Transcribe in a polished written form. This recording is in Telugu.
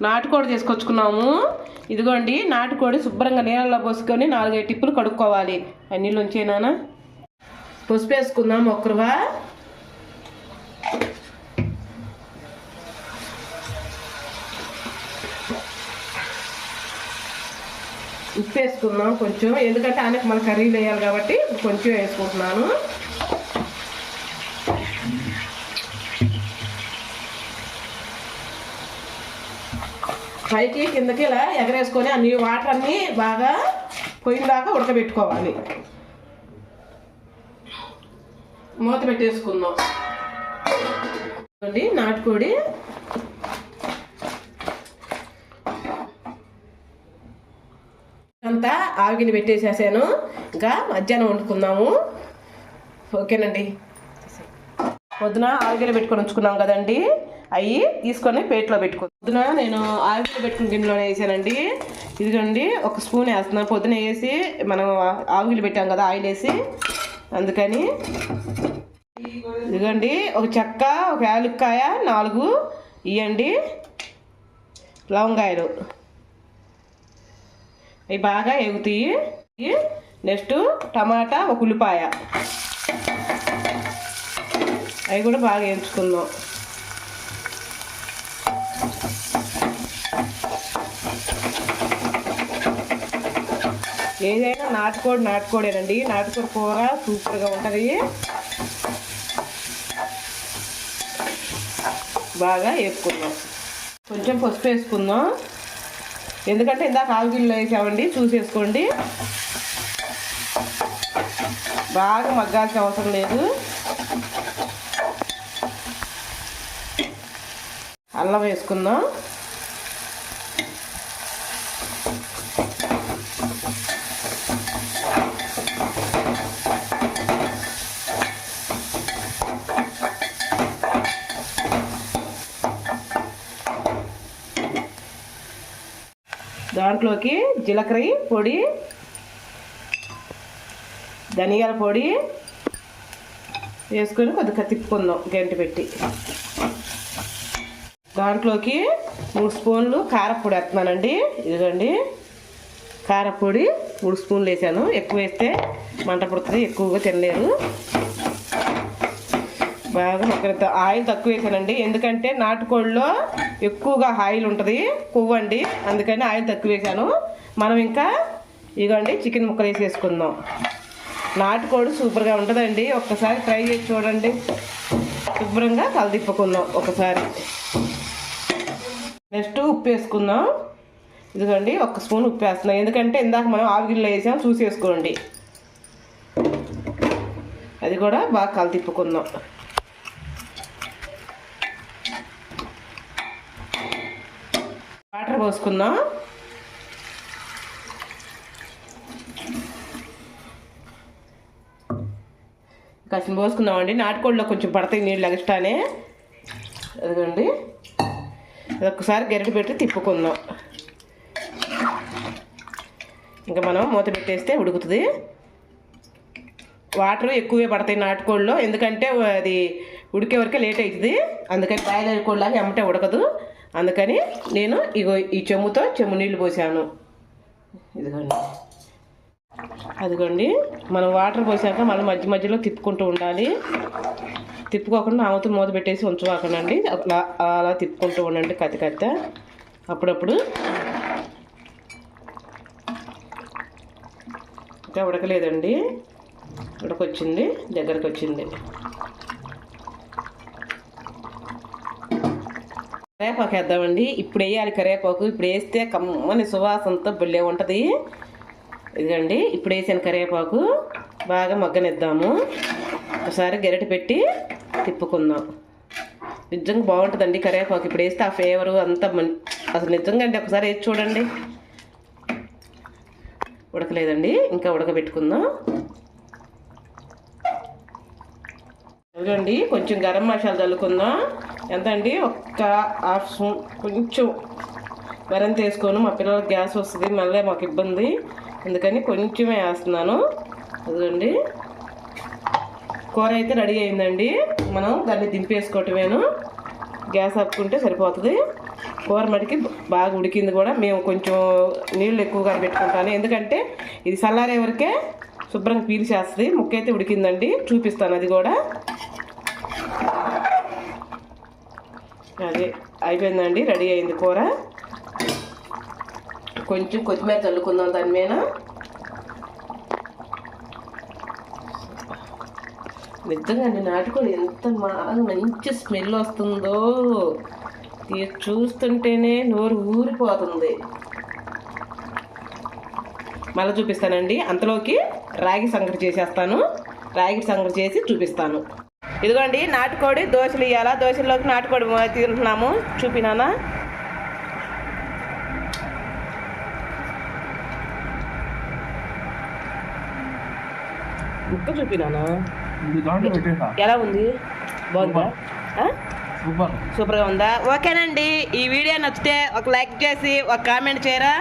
నాటుకోడి తీసుకొచ్చుకున్నాము. ఇదిగోండి నాటుకోడి శుభ్రంగా నీళ్ళలో పోసుకొని 4-5 టిప్పులు కడుక్కోవాలి. ఆ నీళ్ళు ఉంచేనా. పసుపు వేసుకుందాం ఒక్కరువా. ఉప్పు వేసుకుందాం కొంచెం, ఎందుకంటే ఆయనకు మన కర్రీలు వేయాలి కాబట్టి కొంచెం వేసుకుంటున్నాను. పైకి కిందకి ఇలా ఎగరేసుకొని అన్ని వాటర్ అన్నీ బాగా పొయ్యిన దాకా ఉడకబెట్టుకోవాలి. మూత పెట్టేసుకుందాం. నాటుకోడి అంతా ఆవిగిని పెట్టేసేసాను. ఇంకా మధ్యాహ్నం వండుకుందాము. ఓకేనండి. పొద్దున ఆవిగిలో పెట్టుకొని ఉంచుకున్నాం కదండి, అవి తీసుకొని ప్లేట్లో పెట్టుకో. పొద్దున నేను ఆవిగిలో పెట్టుకుని గిన్నెలోనే వేసానండి. ఇదిగోండి 1 స్పూన్ వేస్తున్నాను. పొద్దున వేసి మనం ఆవిగిలో పెట్టాం కదా ఆయిల్ వేసి, అందుకని ఇదిగోండి 1 చెక్క, 1 యాలక్కాయ, 4 ఇవ్వండి లవంగాయలు, అవి బాగా ఎగుతాయి. నెక్స్ట్ టమాటా, 1 ఉల్లిపాయ, అవి కూడా బాగా వేయించుకుందాం. ఏదైనా నాటుకోడేనండి. నాటుకోడి కూర సూపర్గా ఉంటుంది. బాగా వేసుకుందాం. కొంచెం పసుపు వేసుకుందాం, ఎందుకంటే ఇందాక ఆవిగిల్లో వేసామండి, చూసేసుకోండి. బాగా మగ్గాల్సిన అవసరం లేదు. అల్లం వేసుకుందాం. దాంట్లోకి జీలకర్ర పొడి, ధనియాల పొడి వేసుకొని కొద్దిగా తిప్పుకుందాం గంటి పెట్టి. దాంట్లోకి 3 స్పూన్లు కారపొడి వేస్తున్నానండి. ఇదిగోండి కారపొడి 3 స్పూన్లు వేసాను. ఎక్కువ వేస్తే మంట పుడుతుంది, ఎక్కువగా తినలేరు. బాగా ఒక ఆయిల్ తక్కువ వేసానండి, ఎందుకంటే నాటుకోడిలో ఎక్కువగా ఆయిల్ ఉంటుంది, కొవ్వు అండి, అందుకని ఆయిల్ తక్కువ వేసాను. మనం ఇంకా ఇదిగోండి చికెన్ ముక్కలు వేసేసుకుందాం. నాటుకోడి సూపర్గా ఉంటుందండి, ఒక్కసారి ట్రై చేసి చూడండి. శుభ్రంగా కలదిప్పుకుందాం ఒకసారి. నెక్స్ట్ ఉప్పు వేసుకుందాం. ఇదిగోండి 1 స్పూన్ ఉప్పు వేస్తున్నాం, ఎందుకంటే ఇందాక మనం ఆవిగిల్లో వేసాం, చూసేసుకోండి. అది కూడా బాగా కలదిప్పుకుందాం. వాటర్ పోసుకుందాం. కాసిన పోసుకుందామండి. నాటుకోడిలో కొంచెం పడతాయి నీళ్ళు ఎగస్ట్రానే. అదిగోండి ఒక్కసారి గరిటె పెట్టి తిప్పుకుందాం. ఇంకా మనం మూత పెట్టేస్తే ఉడుకుతుంది. వాటర్ ఎక్కువే పడతాయి నాటుకోడిలో, ఎందుకంటే అది ఉడికే వరకే లేట్ అవుతుంది. అందుకని బాయిలర్ కోడిలాగా ఎమ్మటే ఉడకదు. అందుకని నేను ఇగో ఈ చెమ్ముతో నీళ్ళు పోసాను. ఇదిగోండి అదిగోండి మనం వాటర్ పోసాక మళ్ళీ మధ్యలో తిప్పుకుంటూ ఉండాలి. తిప్పుకోకుండా ఆమెతో మూత పెట్టేసి ఉంచవాకండి, అలా తిప్పుకుంటూ ఉండండి కత్తి అప్పుడప్పుడు. ఇంకా ఉడకలేదండి, ఉడకొచ్చింది, దగ్గరకు వచ్చింది. కరివేపాకు వేద్దామండి. ఇప్పుడు వేయాలి కరివేపాకు. ఇప్పుడు వేస్తే కమ్మని సువాసనతో భలే ఉంటుంది. ఇదిగండి ఇప్పుడు వేసాను కరివేపాకు. బాగా మగ్గనిద్దాము. ఒకసారి గరిటె పెట్టి తిప్పుకుందాం. నిజంగా బాగుంటుందండి కరివేపాకు. ఇప్పుడు వేస్తే ఆ ఫ్లేవరు అంతా అసలు నిజంగా అండి, ఒకసారి వేసి చూడండి. ఉడకలేదండి, ఇంకా ఉడకబెట్టుకుందాం. ఇదిగోండి కొంచెం గరం మసాలా చల్లుకుందాం. ఎంత అండి, 1/2 స్పూన్. కొంచెం మరింత వేసుకోను, మా పిల్లలకు గ్యాస్ వస్తుంది, మళ్ళీ మాకు ఇబ్బంది, అందుకని కొంచెమే వేస్తున్నాను. అదిగోండి కూర అయితే రెడీ అయిందండి. మనం దాన్ని దింపేసుకోవటమేను. గ్యాస్ ఆపుకుంటే సరిపోతుంది. కూర మటుకి బాగా ఉడికింది కూడా. మేము కొంచెం నీళ్ళు ఎక్కువగా పెట్టుకుంటాను, ఎందుకంటే ఇది చల్లారే వరకే శుభ్రంగా పీల్చేస్తుంది. ముక్క అయితే ఉడికిందండి, చూపిస్తాను అది కూడా. అదే అయిపోయిందండి, రెడీ అయింది కూర. కొంచెం కొత్తిమీర చల్లుకుందాం దాని మీద. నిజంగా నాటుకోడి ఎంత బాగా మంచి స్మెల్ వస్తుందో, చూస్తుంటేనే నోరు ఊరిపోతుంది. మళ్ళీ చూపిస్తానండి. అంతలోకి రాగి సంగటి చేసేస్తాను. రాగి సంగటి చేసి చూపిస్తాను. ఇదిగోండి నాటుకోడి దోశలు ఇవ్వాలా, దోశల్లోకి నాటుకోడి తింటున్నాము. చూపినానా? ముక్క చూపినానా? ఎలా ఉంది? బాగుందా? సూపర్గా ఉందా? ఓకేనండి. ఈ వీడియో నచ్చితే ఒక లైక్ చేసి ఒక కామెంట్ చేయరా.